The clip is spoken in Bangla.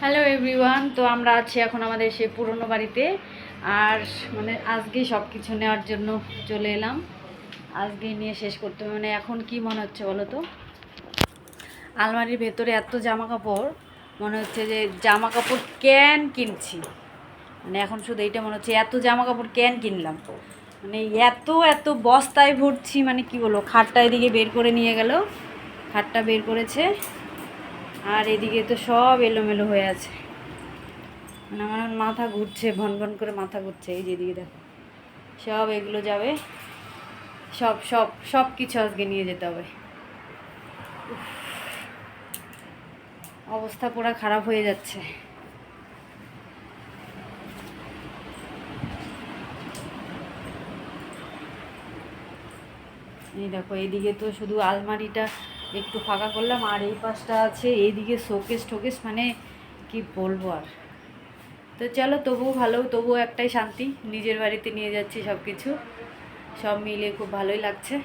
হ্যালো এভরিওয়ান, তো আমরা আছি এখন আমাদের সেই পুরনো বাড়িতে। আর আজকেই সব কিছু নেওয়ার জন্য চলে এলাম। আজকেই নিয়ে শেষ করতে হবে। এখন কি মনে হচ্ছে বলো তো, আলমারির ভেতরে এত জামা কাপড়, মনে হচ্ছে যে জামা কাপড় ক্যান কিনছি। এখন শুধু এইটা মনে হচ্ছে এত জামা কাপড় ক্যান কিনলাম, এত এত বস্তায় ভরছি। কি বলবো, খাটটা এদিকে বের করে নিয়ে গেল, খাটটা বের করেছে, আর এদিকে তো সব এলোমেলো হয়ে আছে। আমার মাথা ঘুরছে, ভন ভন করে মাথা ঘুরছে। এই যেদিকে দেখো, সব এগুলো যাবে, সব সব সব কিছু আজকে নিয়ে যেতে হবে। অবস্থা পুরো খারাপ হয়ে যাচ্ছে। এই দেখো, এইদিকে তো শুধু আলমারিটা একটু ফাঁকা করলাম, আর এই পাশটা আছে, এইদিকে শোকেস টোকেস, কি বলবো আর। তো চলো, তবুও ভালো, তবুও একটাই শান্তি, নিজের বাড়িতে নিয়ে যাচ্ছি সব কিছু, সব মিলে খুব ভালোই লাগছে।